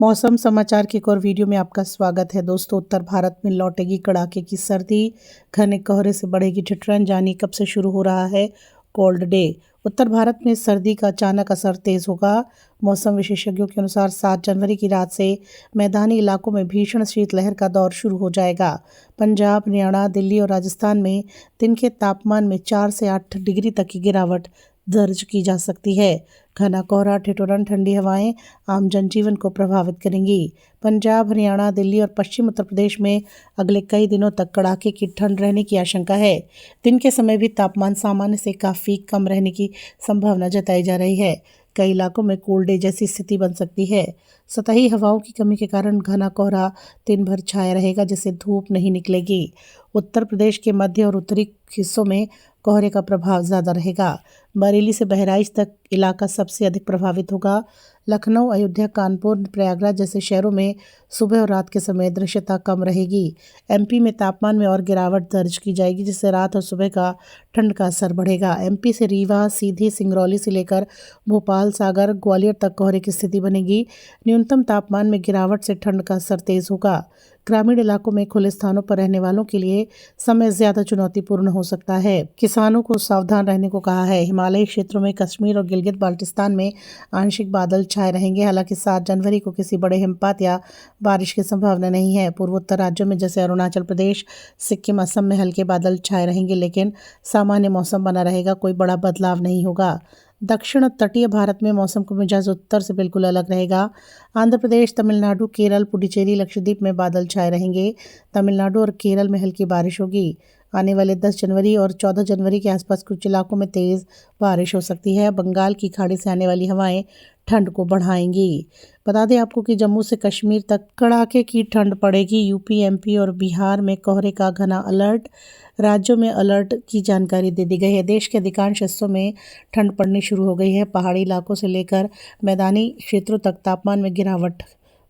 मौसम समाचार की एक और वीडियो में आपका स्वागत है। दोस्तों, उत्तर भारत में लौटेगी कड़ाके की सर्दी, घने कोहरे से बढ़ेगी ठिठुरन। जानिए कब से शुरू हो रहा है कोल्ड डे। उत्तर भारत में सर्दी का अचानक असर तेज होगा। मौसम विशेषज्ञों के अनुसार 7 जनवरी की रात से मैदानी इलाकों में भीषण शीतलहर का दौर शुरू हो जाएगा। पंजाब, हरियाणा, दिल्ली और राजस्थान में दिन के तापमान में 4 से 8 डिग्री तक की गिरावट दर्ज की जा सकती है। घना कोहरा, ठिठुरन, ठंडी हवाएं आम जनजीवन को प्रभावित करेंगी। पंजाब, हरियाणा, दिल्ली और पश्चिम उत्तर प्रदेश में अगले कई दिनों तक कड़ाके की ठंड रहने की आशंका है। दिन के समय भी तापमान सामान्य से काफ़ी कम रहने की संभावना जताई जा रही है। कई इलाकों में कोल्ड डे जैसी स्थिति बन सकती है। सतही हवाओं की कमी के कारण घना कोहरा दिन भर छाया रहेगा, जिससे धूप नहीं निकलेगी। उत्तर प्रदेश के मध्य और उत्तरी हिस्सों में कोहरे का प्रभाव ज़्यादा रहेगा। बरेली से बहराइच तक इलाका सबसे अधिक प्रभावित होगा। लखनऊ, अयोध्या, कानपुर, प्रयागराज जैसे शहरों में सुबह और रात के समय दृश्यता कम रहेगी। एमपी में तापमान में और गिरावट दर्ज की जाएगी, जिससे रात और सुबह का ठंड का असर बढ़ेगा। एमपी से रीवा, सीधी, सिंगरौली से लेकर भोपाल, सागर, ग्वालियर तक कोहरे की स्थिति बनेगी। न्यूनतम तापमान में गिरावट से ठंड का असर तेज होगा। ग्रामीण इलाकों में खुले स्थानों पर रहने वालों के लिए समय ज्यादा चुनौतीपूर्ण हो सकता है। किसानों को सावधान रहने को कहा है। हिमालयी क्षेत्रों में कश्मीर और गिलगित बाल्टिस्तान में आंशिक बादल छाए रहेंगे। हालांकि 7 जनवरी को किसी बड़े हिमपात या बारिश की संभावना नहीं है। पूर्वोत्तर राज्यों में जैसे अरुणाचल प्रदेश, सिक्किम, असम में हल्के बादल छाए रहेंगे, लेकिन सामान्य मौसम बना रहेगा। कोई बड़ा बदलाव नहीं होगा। दक्षिण तटीय भारत में मौसम का मिजाज उत्तर से बिल्कुल अलग रहेगा। आंध्र प्रदेश, तमिलनाडु, केरल, पुडुचेरी, लक्षद्वीप में बादल छाए रहेंगे। तमिलनाडु और केरल में हल्की बारिश होगी। आने वाले 10 जनवरी और 14 जनवरी के आसपास कुछ इलाकों में तेज़ बारिश हो सकती है। बंगाल की खाड़ी से आने वाली हवाएं ठंड को बढ़ाएंगी। बता दें आपको कि जम्मू से कश्मीर तक कड़ाके की ठंड पड़ेगी। यूपी, एमपी और बिहार में कोहरे का घना अलर्ट। राज्यों में अलर्ट की जानकारी दे दी गई है। देश के अधिकांश हिस्सों में ठंड पड़नी शुरू हो गई है। पहाड़ी इलाकों से लेकर मैदानी क्षेत्रों तक तापमान में गिरावट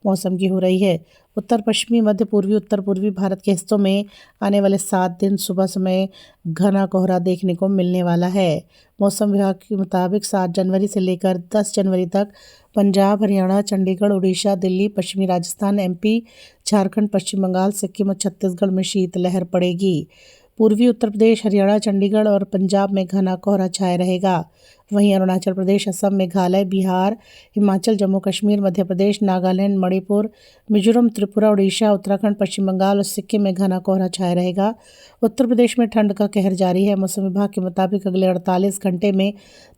मौसम की हो रही है। उत्तर पश्चिमी, मध्य पूर्वी, उत्तर पूर्वी भारत के हिस्सों में आने वाले 7 दिन सुबह समय घना कोहरा देखने को मिलने वाला है। मौसम विभाग के मुताबिक 7 जनवरी से लेकर 10 जनवरी तक पंजाब, हरियाणा, चंडीगढ़, उड़ीसा, दिल्ली, पश्चिमी राजस्थान, एमपी, झारखंड, पश्चिम बंगाल, सिक्किम और छत्तीसगढ़ में शीतलहर पड़ेगी। पूर्वी उत्तर प्रदेश, हरियाणा, चंडीगढ़ और पंजाब में घना कोहरा छाया रहेगा। वहीं अरुणाचल प्रदेश, असम, मेघालय, बिहार, हिमाचल, जम्मू कश्मीर, मध्य प्रदेश, नागालैंड, मणिपुर, मिजोरम, त्रिपुरा, उड़ीसा, उत्तराखंड, पश्चिम बंगाल और सिक्किम में घना कोहरा छाया रहेगा। उत्तर प्रदेश में ठंड का कहर जारी है। मौसम विभाग के मुताबिक अगले 48 घंटे में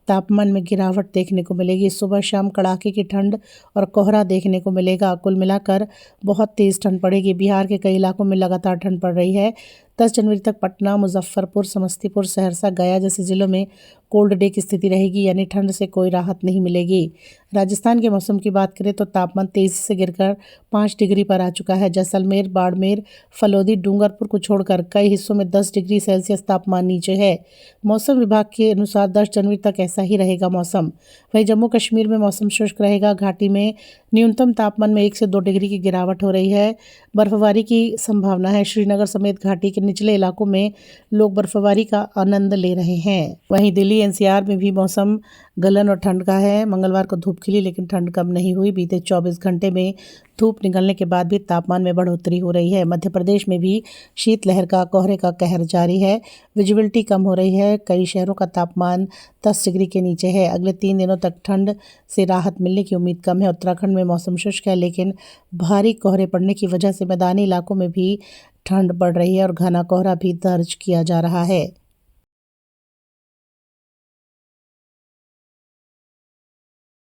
तापमान में गिरावट देखने को मिलेगी। सुबह शाम कड़ाके की ठंड और कोहरा देखने को मिलेगा। कुल मिलाकर बहुत तेज़ ठंड पड़ेगी। बिहार के कई इलाकों में लगातार ठंड पड़ रही है। 10 जनवरी तक पटना, मुजफ्फरपुर, समस्तीपुर, सहरसा, गया जैसे जिलों में कोल्ड डे की स्थिति रहेगी, यानी ठंड से कोई राहत नहीं मिलेगी। राजस्थान के मौसम की बात करें तो तापमान तेज़ी से गिरकर 5 डिग्री पर आ चुका है। जैसलमेर, बाड़मेर, फलोदी, डूंगरपुर को छोड़कर कई हिस्सों में 10 डिग्री सेल्सियस तापमान नीचे है। मौसम विभाग के अनुसार 10 जनवरी तक ऐसा ही रहेगा मौसम। वहीं जम्मू कश्मीर में मौसम शुष्क रहेगा। घाटी में न्यूनतम तापमान में 1 से 2 डिग्री की गिरावट हो रही है। बर्फबारी की संभावना है। श्रीनगर समेत घाटी के निचले इलाकों में लोग बर्फबारी का आनंद ले रहे हैं। वहीं दिल्ली, एनसीआर में भी मौसम गलन और ठंड का है। मंगलवार को धूप खिली, लेकिन ठंड कम नहीं हुई। बीते 24 घंटे में धूप निकलने के बाद भी तापमान में बढ़ोतरी हो रही है। मध्य प्रदेश में भी शीतलहर का कोहरे का कहर जारी है। विजिबिलिटी कम हो रही है। कई शहरों का तापमान 10 डिग्री के नीचे है। अगले 3 दिनों तक ठंड से राहत मिलने की उम्मीद कम है। उत्तराखंड में मौसम शुष्क है, लेकिन भारी कोहरे पड़ने की वजह से मैदानी इलाकों में भी ठंड बढ़ रही है और घना कोहरा भी दर्ज किया जा रहा है।